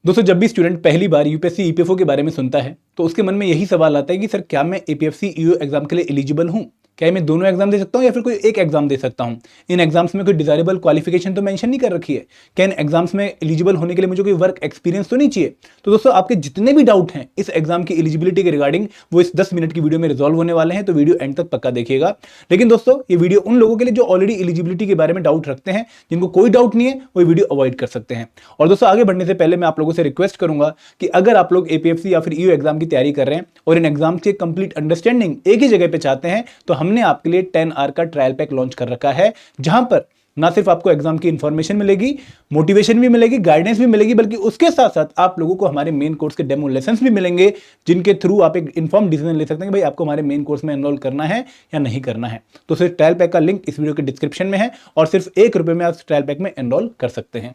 दोस्तों जब भी स्टूडेंट पहली बार यूपीएससी ईपीएफओ के बारे में सुनता है तो उसके मन में यही सवाल आता है कि सर क्या मैं एपीएफसी ईओ एग्जाम के लिए एलिजिबल हूं, क्या मैं दोनों एग्जाम दे सकता हूं या फिर कोई एक एग्जाम दे सकता हूं। इन एग्जाम्स में कोई डिजायरेबल क्वालिफिकेशन तो मेंशन नहीं कर रखी है। क्या इन एग्जाम्स में एलिजिबल होने के लिए मुझे कोई वर्क एक्सपीरियंस तो नहीं चाहिए। तो दोस्तों आपके जितने भी डाउट हैं इस एग्जाम की एलिजिबिलिटी के रिगार्डिंग वो इस 10 मिनट की वीडियो में रिजॉल्व होने वाले हैं, तो वीडियो एंड तक पक्का देखिएगा। लेकिन दोस्तों ये वीडियो उन लोगों के लिए जो ऑलरेडी एलिजिबिलिटी के बारे में डाउट रखते हैं, जिनको कोई डाउट नहीं है वो वीडियो अवॉइड कर सकते हैं। और दोस्तों आगे बढ़ने से पहले मैं आप लोगों से रिक्वेस्ट करूंगा कि अगर आप लोग एपीएफसी या फिर ईओ एग्जाम की तैयारी कर रहे हैं और इन एग्जाम के कंप्लीट अंडरस्टैंडिंग एक ही जगह पे चाहते हैं, तो हमने आपके लिए 10 आवर का ट्रायल पैक लॉन्च कर रखा है, जहां पर ना सिर्फ आपको एग्जाम की इंफॉर्मेशन मिलेगी, मोटिवेशन भी मिलेगी, गाइडेंस भी मिलेगी, बल्कि उसके साथ साथ आप लोगों को हमारे मेन कोर्स के डेमो लेसन्स भी मिलेंगे, जिनके थ्रू आप एक इन्फॉर्म डिसीजन ले सकते हैं कि भाई आपको हमारे मेन कोर्स में एनरोल करना है या नहीं करना है। तो सिर्फ ट्रायल पैक का लिंक इस वीडियो के डिस्क्रिप्शन में है और सिर्फ ₹1 में आप ट्रायल पैक में एनरोल कर सकते हैं।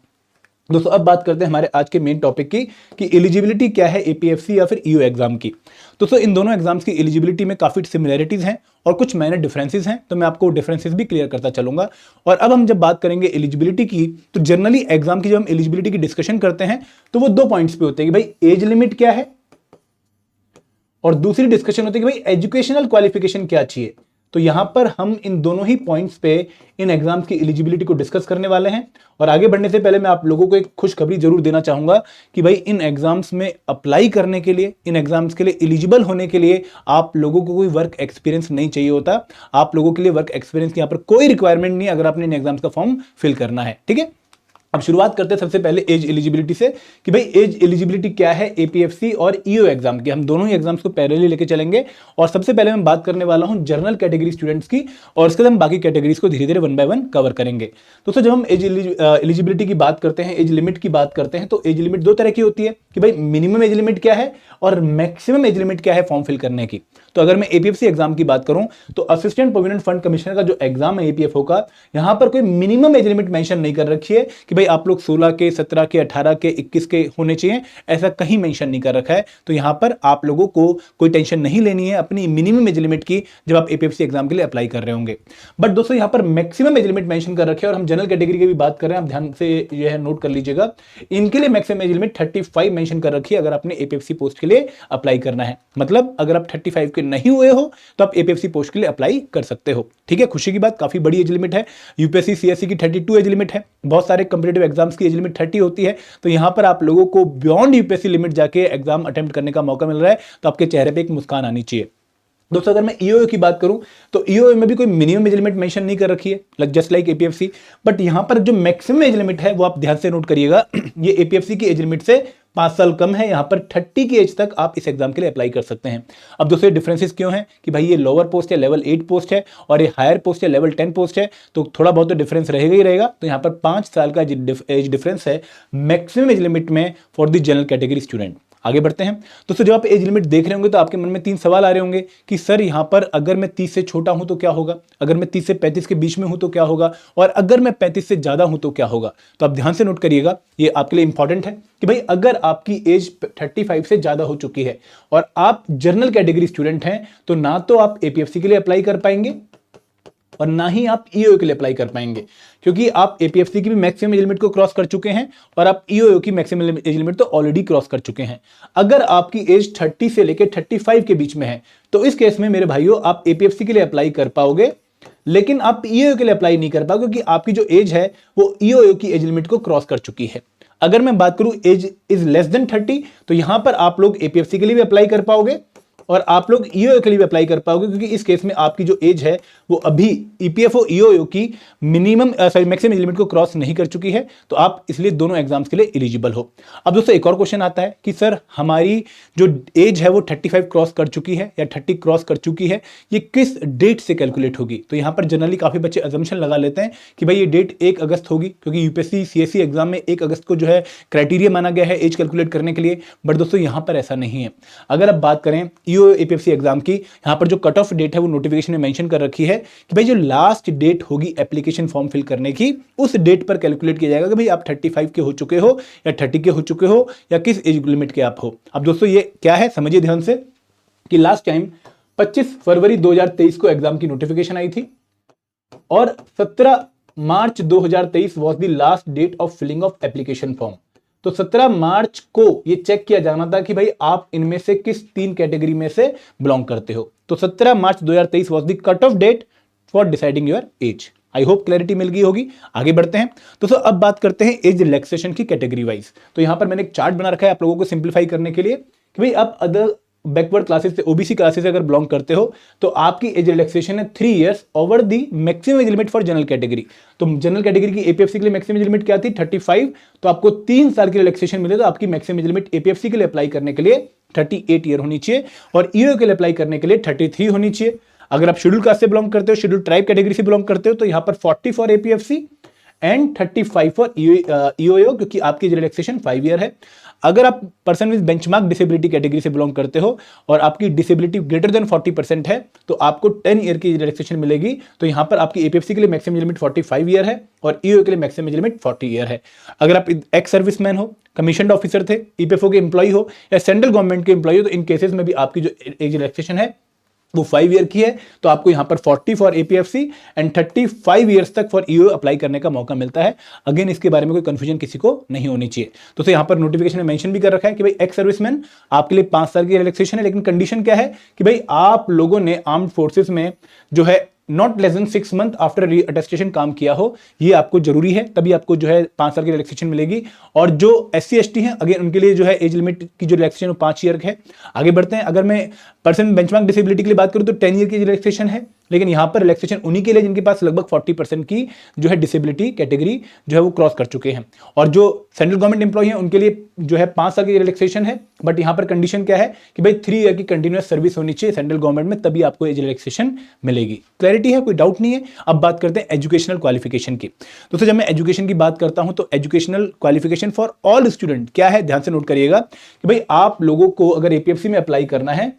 दोस्तों अब बात करते हैं हमारे आज के मेन टॉपिक की कि एलिजिबिलिटी क्या है एपीएफसी या फिर ईओ एग्जाम की। दोस्तों इन दोनों एग्जाम्स की एलिजिबिलिटी में काफी सिमिलरिटीज हैं और कुछ माइनर डिफरेंसेस हैं, तो मैं आपको डिफरेंसेस भी क्लियर करता चलूंगा। और अब हम जब बात करेंगे एलिजिबिलिटी की, तो जनरली एग्जाम की जब हम एलिजिबिलिटी की डिस्कशन करते हैं तो वो 2 पॉइंट्स पे होते हैं कि भाई एज लिमिट क्या है, और दूसरी डिस्कशन होती है कि भाई एजुकेशनल क्वालिफिकेशन क्या चाहिए। तो यहां पर हम इन दोनों ही पॉइंट्स पे इन एग्जाम्स की एलिजिबिलिटी को डिस्कस करने वाले हैं। और आगे बढ़ने से पहले मैं आप लोगों को एक खुशखबरी जरूर देना चाहूंगा कि भाई इन एग्जाम्स में अप्लाई करने के लिए, इन एग्जाम्स के लिए एलिजिबल होने के लिए आप लोगों को कोई वर्क एक्सपीरियंस नहीं चाहिए होता। आप लोगों के लिए वर्क एक्सपीरियंस की यहां पर कोई रिक्वायरमेंट नहीं अगर आपने इन एग्जाम्स का फॉर्म फिल करना है, ठीक है। अब शुरुआत करते हैं सबसे पहले एज एलिजिबिलिटी से कि भाई एज एलिजिबिलिटी क्या है एपीएफसी और ईओ एग्जाम की। हम दोनों ही एग्जाम्स को पैरेलली लेके चलेंगे और सबसे पहले मैं बात करने वाला हूं जनरल कैटेगरी स्टूडेंट्स की, और उसके बाद हम बाकी कैटेगरीज को धीरे धीरे 1 बाय 1 कवर करेंगे। दोस्तों जब हम एज एलिजिबिलिटी की बात करते हैं, एज लिमिट की बात करते हैं, तो एज लिमिट 2 तरह की होती है कि भाई मिनिमम एज लिमिट क्या है और मैक्सिमम एज लिमिट क्या है फॉर्म फिल करने की। तो अगर मैं एपीएफसी एग्जाम की बात करूं तो असिस्टेंट प्रोविडेंट फंड कमिश्नर का जो एग्जाम है एपीएफओ का, यहां पर कोई मिनिमम एज लिमिट मेंशन नहीं कर रखी है कि भाई आप लोग 16 के, 17 के, 18 के, 21 के होने चाहिए, ऐसा कहीं मेंशन नहीं कर रखा है। तो यहां पर आप लोगों को कोई टेंशन नहीं लेनी है अपनी मिनिमम एज लिमिट की जब आप एपीएफसी एग्जाम के लिए अप्लाई कर रहे होंगे। बट दोस्तों यहां पर मैक्सिमम एज लिमिट मेंशन कर रखे हैं, और हम जनरल कैटेगरी की भी बात कर रहे हैं, आप ध्यान से यह नोट कर लीजिएगा, इनके लिए मैक्सिमम एज लिमिट 35 मेंशन कर रखी है अगर आपने एपीएफसी पोस्ट के लिए अप्लाई करना है। मतलब अगर आप 35 के नहीं हुए हो तो आप एपीएफसी पोस्ट के लिए अप्लाई कर सकते हो, ठीक है। खुशी की बात, काफी बड़ी एज लिमिट है। यूपीएससी सीएससी की 32 एज लिमिट है, बहुत सारे कंपीटिटिव एग्जाम्स की एज लिमिट 30 होती है। तो यहां पर आप लोगों को बियॉन्ड यूपीएससी लिमिट जाके एग्जाम अटेम्प्ट करने का मौका मिल रहा है, तो आपके चेहरे पे एक मुस्कान आनी चाहिए। दोस्तों अगर मैं ईओ की बात करूं तो ईओ में भी कोई मिनिमम एज लिमिट मेंशन नहीं कर रखी है, जस्ट लाइक एपीएफसी। बट यहां पर जो मैक्सिमम एज लिमिट है वो आप ध्यान से नोट करिएगा, ये एपीएफसी की एज लिमिट से 5 साल कम है। यहां पर 30 की एज तक आप इस एग्जाम के लिए अप्लाई कर सकते हैं। अब दोस्तों डिफरेंसेस क्यों है कि भाई ये लोअर पोस्ट है, लेवल 8 पोस्ट है, और ये हायर पोस्ट है, लेवल 10 पोस्ट है, तो थोड़ा बहुत तो डिफरेंस रहेगा ही रहेगा। तो यहां पर 5 साल का एज डिफरेंस है मैक्सिमम एज लिमिट में for the general category student. आगे बढ़ते हैं दोस्तों, जब आप एज लिमिट देख रहे होंगे तो आपके मन में 3 सवाल आ रहे होंगे कि सर यहां पर अगर मैं 30 से छोटा हूं तो क्या होगा, अगर मैं 30 से 35 के बीच में हूं तो क्या होगा, और अगर मैं 35 से ज्यादा हूं तो क्या होगा। तो आप ध्यान से नोट करिएगा, ये आपके लिए इंपॉर्टेंट है कि भाई अगर आपकी एज 35 से ज्यादा हो चुकी है और आप जनरल कैटेगरी स्टूडेंट हैं, तो ना तो आप एपीएफसी के लिए अप्लाई कर पाएंगे और ना ही आप ईओ के लिए अप्लाई कर पाएंगे, क्योंकि आप एपीएफसी की भी मैक्सिमम एज लिमिट को क्रॉस कर चुके हैं और आप ईओ की मैक्सिमम एज लिमिट तो ऑलरेडी क्रॉस कर चुके हैं। अगर आपकी एज 30 से लेकर 35 के बीच में है तो इस केस में मेरे भाइयों आप एपीएफसी के लिए अप्लाई कर पाओगे, लेकिन आप ईओ के लिए अप्लाई नहीं कर पाओगे, क्योंकि आपकी जो एज है वो ईओ की एज लिमिट को क्रॉस कर चुकी है। अगर मैं बात करूं एज इज लेस देन 30, तो यहां पर आप लोग एपीएफसी के लिए भी अप्लाई कर पाओगे और आप लोग ईओ के लिए भी अप्लाई कर पाओगे, क्योंकि इस केस में आपकी जो एज है वो अभी ईपीएफओ ईओ की मैक्सिमम एज लिमिट को क्रॉस नहीं कर चुकी है, तो आप इसलिए दोनों एग्जाम्स के लिए एलिजिबल हो। अब दोस्तों एक और क्वेश्चन आता है कि सर हमारी जो एज है वो 35 क्रॉस कर चुकी है या 30 क्रॉस कर चुकी है, ये किस डेट से कैलकुलेट होगी। तो यहां पर जनरली काफी बच्चे अजम्पशन लगा लेते हैं कि भाई ये डेट 1 अगस्त होगी, क्योंकि यूपीएससी सीएससी एग्जाम में 1 अगस्त को जो है क्राइटेरिया माना गया है एज कैलकुलेट करने के लिए। बट दोस्तों यहां पर ऐसा नहीं है। अगर आप बात करें एपीएफसी एग्जाम की, यहां पर जो कट ऑफ डेट है वो नोटिफिकेशन में मेंशन कर रखी है कि भाई जो लास्ट डेट होगी एप्लीकेशन फॉर्म फिल करने की, उस डेट पर कैलकुलेट किया जाएगा कि भाई आप 35 के हो चुके हो या 30 के हो चुके हो या किस एज लिमिट के आप हो। अब दोस्तों ये क्या है समझिए ध्यान से कि लास्ट टाइम 25 फरवरी 2023 को एग्जाम की नोटिफिकेशन आई थी और 17 March 2023 was the last date of filling of application form. तो 17 मार्च को ये चेक किया जाना था कि भाई आप इनमें से किस 3 कैटेगरी में से बिलोंग करते हो। तो 17 March 2023 was the cut off date for deciding your age. I hope clarity मिल गई होगी। आगे बढ़ते हैं दोस्तों, अब बात करते हैं एज रिलैक्सेशन की कैटेगरी वाइज। तो यहां पर मैंने एक चार्ट बना रखा है आप लोगों को सिंप्लीफाई करने के लिए कि भाई आप अदर बैकवर्ड क्लासेस से, ओबीसी क्लासेस से अगर बिलोंग करते हो तो आपकी एज रिलैक्सेशन है 3 years over the maximum age limit for general category. तो जनरल कैटेगरी की एपीएफसी के लिए मैक्सिमम एज लिमिट क्या थी? 35। तो आपको 3 साल की रिलैक्सेशन मिले तो आपकी मैक्सिमम एज लिमिट एपीएफसी के लिए अप्लाई करने के लिए 38 ईयर होनी चाहिए और ईओ के लिए अप्लाई करने के लिए 33 होनी चाहिए। अगर आप शेड्यूल कास्ट से बिलोंग करते हो, शेड्यूल ट्राइब कैटेगरी से बिलोंग करते हो, तो यहां पर 40 for APFC and 35 for EO, क्योंकि आपकी रिलैक्सेशन 5 ईयर है। अगर आप person with benchmark disability category से बिलोंग करते हो और आपकी डिसेबिलिटी ग्रेटर देन 40% है तो आपको 10 ईयर की रिलैक्सेशन मिलेगी। तो यहां पर आपकी एपीएफसी के लिए मैक्सिमम लिमिट 45 ईयर है और ईओ के लिए मैक्सिमम लिमिट 40 ईयर है। अगर आप एक्स सर्विसमैन हो, कमीशनड ऑफिसर थे, ईपीएफओ के एम्प्लॉय हो या सेंट्रल गवर्नमेंट के एम्प्लॉय हो, तो इन केसेस में भी आपकी जो एज रिलैक्सेशन है वो 5 ईयर की है। तो आपको यहां पर 40 फॉर एपीएफसी एंड 35 ईयर्स तक फॉर ईओ अप्लाई करने का मौका मिलता है। अगेन इसके बारे में कोई कंफ्यूजन किसी को नहीं होनी चाहिए। तो यहां पर नोटिफिकेशन में मेंशन भी कर रखा है कि भाई एक्स सर्विसमैन आपके लिए 5 साल की रिलैक्सेशन है, लेकिन कंडीशन क्या है कि भाई आप लोगों ने आर्म्ड फोर्सेस में जो है not less than 6 month after री अटेस्टेशन काम किया हो, ये आपको जरूरी है, तभी आपको जो है 5 साल की रिलैक्सेशन मिलेगी। और जो SC/ST हैं अगेन उनके लिए जो है एज लिमिट की जो रिलैक्सेशन वो 5 ईयर है। आगे बढ़ते हैं, अगर मैं पर्सन बेंचमार्क डिसेबिलिटी के लिए बात करूं तो 10 ईयर की रिलैक्सेशन है, लेकिन यहां पर रिलैक्सेशन उन्हीं के लिए जिनके पास लगभग 40% की जो है डिसेबिलिटी कैटेगरी जो है वो क्रॉस कर चुके हैं। और जो सेंट्रल गवर्नमेंट एम्प्लॉय हैं उनके लिए जो है 5 साल की रिलैक्सेशन है, बट यहां पर कंडीशन क्या है कि भाई 3 ईयर की कंटिन्यूअस सर्विस होनी चाहिए सेंट्रल गवर्नमेंट में, तभी आपको एज रिलैक्सेशन मिलेगी। क्लैरिटी है, कोई डाउट नहीं है। अब बात करते हैं एजुकेशनल क्वालिफिकेशन की। दोस्तों जब मैं एजुकेशन की बात करता हूं तो educational qualification for all student क्या है, ध्यान से नोट करिएगा कि भाई आप लोगों को अगर एपीएफसी में अप्लाई करना है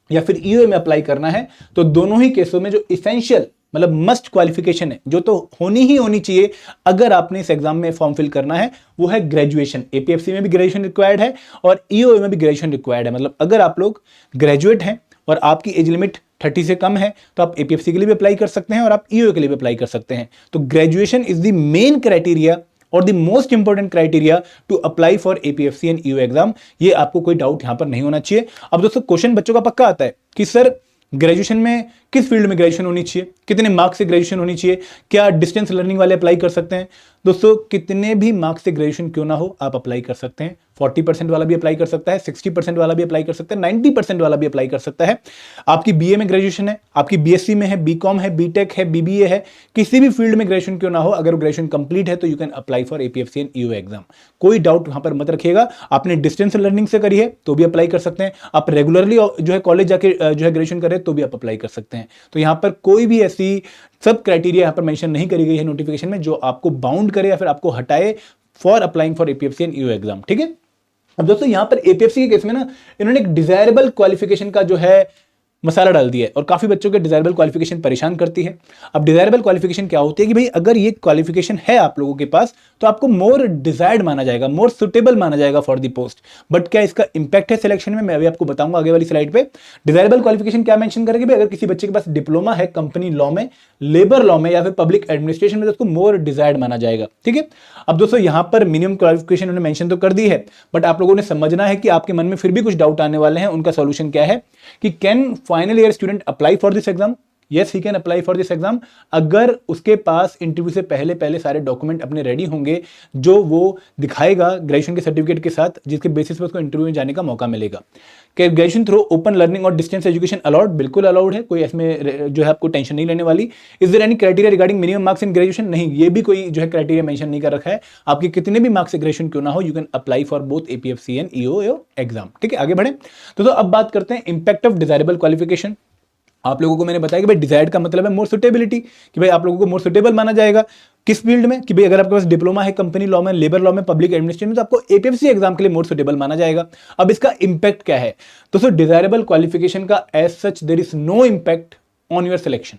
या फिर ईओ में अप्लाई करना है तो दोनों ही केसों में जो इसेंशियल मतलब मस्ट क्वालिफिकेशन है, जो तो होनी ही होनी चाहिए अगर आपने इस एग्जाम में फॉर्म फिल करना है, वो है ग्रेजुएशन। एपीएफसी में भी ग्रेजुएशन रिक्वायर्ड है और ईओ में भी ग्रेजुएशन रिक्वायर्ड है। मतलब अगर आप लोग ग्रेजुएट हैं और आपकी एज लिमिट 30 से कम है तो आप एपीएफसी के लिए भी अप्लाई कर सकते हैं और आप ईओ के लिए भी अप्लाई कर सकते हैं। तो graduation is the main criteria और the most important criteria to apply for APFC and EO exam. ये आपको कोई डाउट यहां पर नहीं होना चाहिए। अब दोस्तों क्वेश्चन बच्चों का पक्का आता है कि सर ग्रेजुएशन में किस फील्ड में ग्रेजुएशन होनी चाहिए, कितने मार्क्स से ग्रेजुएशन होनी चाहिए, क्या डिस्टेंस लर्निंग वाले अप्लाई कर सकते हैं? दोस्तों कितने भी मार्क्स से ग्रेजुएशन क्यों ना हो आप अप्लाई कर सकते हैं। 40% वाला भी अप्लाई कर सकता है, 60% वाला भी अप्लाई कर सकता है, 90% वाला भी अप्लाई कर सकता है। आपकी बीए में ग्रेजुएशन है, आपकी बीएससी में है, बीकॉम है, बीटेक है, बीबीए है, किसी भी फील्ड में ग्रेजुएशन क्यों ना हो, अगर ग्रेजुएशन कंप्लीट है तो you can apply for APFC and EO exam. कोई डाउट वहां पर मत रखिएगा। आपने डिस्टेंस लर्निंग से करी है तो भी अप्लाई कर सकते हैं, आप रेगुलरली जो है कॉलेज जाके जो है ग्रेजुएशन कर रहे हैं तो भी आप अप्लाई कर सकते हैं। तो यहां पर कोई भी ऐसी सब क्राइटेरिया यहां पर मेंशन नहीं करी गई है नोटिफिकेशन में जो आपको बाउंड करे या फिर आपको हटाए for applying for APFC and EO exam. ठीक है। अब दोस्तों यहां पर एपीएफसी के केस में ना इन्होंने एक डिजायरेबल क्वालिफिकेशन का जो है मसाला डाल दिया है और काफी बच्चों के डिजायरेबल क्वालिफिकेशन परेशान करती है। अब डिजायरेबल क्वालिफिकेशन क्या होती है कि भाई अगर ये क्वालिफिकेशन है आप लोगों के पास तो आपको मोर डिजायर्ड माना जाएगा, मोर सुटेबल माना जाएगा फॉर द पोस्ट। बट क्या इसका इंपैक्ट है सिलेक्शन में, मैं अभी आपको बताऊंगा आगे वाली स्लाइड पे। डिजायरेबल क्वालिफिकेशन क्या मेंशन करेगी भाई, अगर किसी बच्चे के पास डिप्लोमा है कंपनी लॉ में, लेबर लॉ में या फिर पब्लिक एडमिनिस्ट्रेशन में तो उसको मोर डिजायर्ड माना जाएगा। ठीक है। अब दोस्तों यहां पर मिनिमम क्वालिफिकेशन उन्होंने मेंशन तो कर दी है, बट आप लोगों ने समझना है कि आपके मन में फिर भी कुछ डाउट आने वाले हैं। उनका सॉल्यूशन क्या है कि can final year student apply for this exam? Yes he can apply for this exam अगर उसके पास इंटरव्यू से पहले पहले सारे डॉक्यूमेंट अपने रेडी होंगे जो वो दिखाएगा ग्रेजुएशन के सर्टिफिकेट के साथ, जिसके बेसिस पर उसको इंटरव्यू में जाने का मौका मिलेगा। कि ग्रेजुएशन थ्रू ओपन लर्निंग और डिस्टेंस एजुकेशन अलाउड? बिल्कुल अलाउड है, कोई इसमें जो है आपको टेंशन नहीं लेने वाली। Is there any criteria regarding minimum marks in graduation? नहीं, ये भी कोई जो है क्राइटेरिया मेंशन नहीं कर रखा है। आपके कितने भी मार्क्स से ग्रेजुएशन क्यों ना हो, you can apply for both APFC and EO exam. ठीक है, आगे बढ़े तो अब बात करते हैं इंपैक्ट ऑफ डिजायरेबल क्वालिफिकेशन। आप लोगों को मैंने बताया कि भाई डिजायर्ड का मतलब है मोर सुटेबिलिटी, कि भाई आप लोगों को मोर सुटेबल माना जाएगा किस फील्ड में, कि भाई अगर आपके पास डिप्लोमा है कंपनी लॉ में, लेबर लॉ में, पब्लिक एडमिनिस्ट्रेशन में, तो आपको एपीएफसी एग्जाम के लिए मोर सुटेबल माना जाएगा। अब इसका इंपैक्ट क्या है? तो सर डिजायरेबल क्वालिफिकेशन का as such there is no impact on your selection.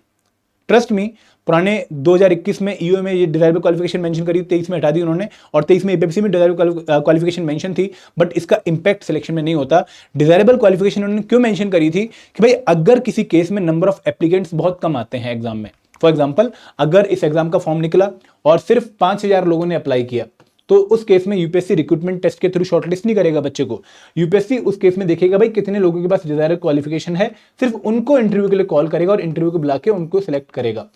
Trust me, पुराने 2021 में ईओ में ये डिजायरेबल क्वालिफिकेशन मेंशन करी, 23 में हटा दी उन्होंने, और 23 में एपीएफसी में डिजायरेबल क्वालिफिकेशन मेंशन थी, बट इसका इंपैक्ट सिलेक्शन में नहीं होता। डिजायरेबल क्वालिफिकेशन उन्होंने क्यों मेंशन करी थी कि भाई अगर किसी केस में नंबर ऑफ एप्लीकेंट्स बहुत कम आते हैं एग्जाम में, फॉर एग्जाम्पल अगर इस एग्जाम का फॉर्म निकला और सिर्फ 5000 लोगों ने अप्लाई किया तो उस केस में यूपीएससी रिक्रूटमेंट टेस्ट के थ्रू शॉर्टलिस्ट नहीं करेगा बच्चे को। यूपीएससी उस केस में देखेगा भाई कितने लोगों के पास डिजायर्ड क्वालिफिकेशन है, सिर्फ उनको इंटरव्यू के लिए कॉल करेगा और इंटरव्यू को बुला के उनको सिलेक्ट करेगा।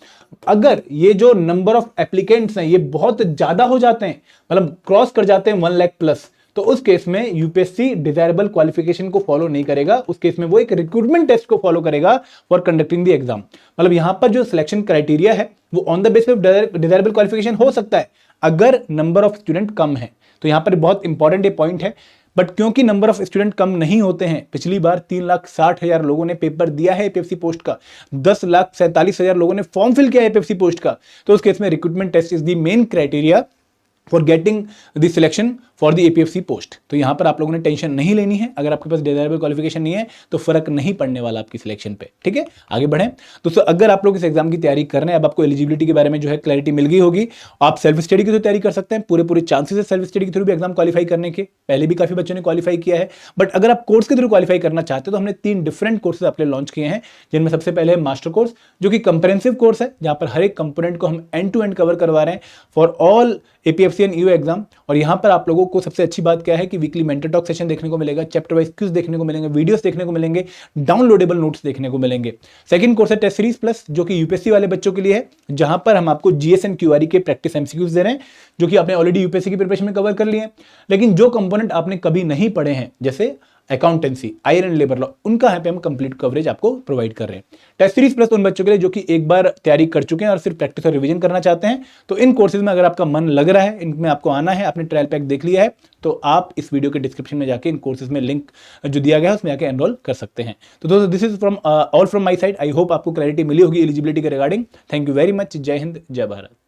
अगर ये जो नंबर ऑफ एप्लीकेंट्स हैं ये बहुत ज्यादा हो जाते हैं, मतलब क्रॉस कर जाते हैं 1 लाख प्लस, तो उस केस में यूपीएससी डिजायरेबल क्वालिफिकेशन को फॉलो नहीं करेगा। उस केस में वो एक रिक्रूटमेंट टेस्ट को फॉलो करेगा फॉर कंडक्टिंग द एग्जाम। मतलब यहां पर जो सिलेक्शन क्राइटेरिया है वो on the basis of desirable qualification हो सकता है अगर नंबर ऑफ स्टूडेंट कम है। तो यहां पर बहुत इंपॉर्टेंट ये पॉइंट है। बट क्योंकि नंबर ऑफ स्टूडेंट कम नहीं होते हैं, पिछली बार 3,60,000 लोगों ने पेपर दिया है एपीएफसी पोस्ट का, 10,47,000 लोगों ने फॉर्म फिल किया है एपीएफसी पोस्ट का, तो उस केस में recruitment test is the main criteria for getting the selection for the APFC post. तो यहां पर आप लोगों ने टेंशन नहीं लेनी है। अगर आपके पास डिजायरेबल क्वालिफिकेशन नहीं है तो फर्क नहीं पड़ने वाला आपकी सिलेक्शन पे। ठीक है, आगे बढ़ें दोस्तों। अगर आप लोग इस एग्जाम की तैयारी कर रहे हैं, अब आपको एलिजिबिलिटी के बारे में जो है क्लैरिटी मिल गई होगी। आप सेल्फ स्टडी की तो तैयारी कर सकते हैं, पूरे चांसेस है सेल्फ स्टडी के थ्रू भी एग्जाम क्वालिफाई करने के। पहले भी काफी बच्चों ने क्वालिफाई किया है। बट अगर आप कोर्स के थ्रू क्वालिफाई करना चाहते हो तो हमने 3 डिफरेंट कोर्सेज आपके लॉन्च किए हैं, जिनमें सबसे पहले है मास्टर कोर्स, जो कि कंप्रेहेंसिव कोर्स है, जहां पर हर एक कंपोनेंट को हम एंड टू एंड कवर करवा रहे हैं for all APFC and EO exam. और यहां पर आप लोगों को सबसे अच्छी बात क्या है कि वीकली मेंटर टॉक सेशन देखने को मिलेगा, चैप्टर वाइज क्विज देखने को मिलेंगे, वीडियोस देखने को मिलेंगे, डाउनलोडेबल नोट्स देखने को मिलेंगे। सेकंड कोर्स है टेस्ट सीरीज प्लस, जो कि यूपीएससी वाले बच्चों के लिए है, जहां पर हम आपको जीएस एंड क्यूआरई के प्रैक्टिस एमसीक्यूज दे रहे हैं, जो कि आपने ऑलरेडी यूपीएससी की प्रिपरेशन में कवर कर लिए हैं। लेकिन जो कंपोनेंट आपने कभी नहीं पढ़े हैं, जैसे accountancy, iron and labour law, उनका यहाँ पे हम कंप्लीट कवरेज आपको प्रोवाइड कर रहे हैं। टेस्ट सीरीज प्लस उन बच्चों के लिए जो कि एक बार तैयारी कर चुके हैं और सिर्फ प्रैक्टिस और रिवीजन करना चाहते हैं। तो इन कोर्सेज में अगर आपका मन लग रहा है, इनमें आपको आना है, आपने ट्रायल पैक देख लिया है, तो आप इस वीडियो के डिस्क्रिप्शन में जाके इन कोर्सेज में लिंक जो दिया गया है उसमें जाके एनरोल कर सकते हैं। तो दोस्तों this is from all from my side. I hope आपको क्लैरिटी मिली होगी एलिजिबिलिटी के regarding. Thank you very much. जय हिंद, जय भारत।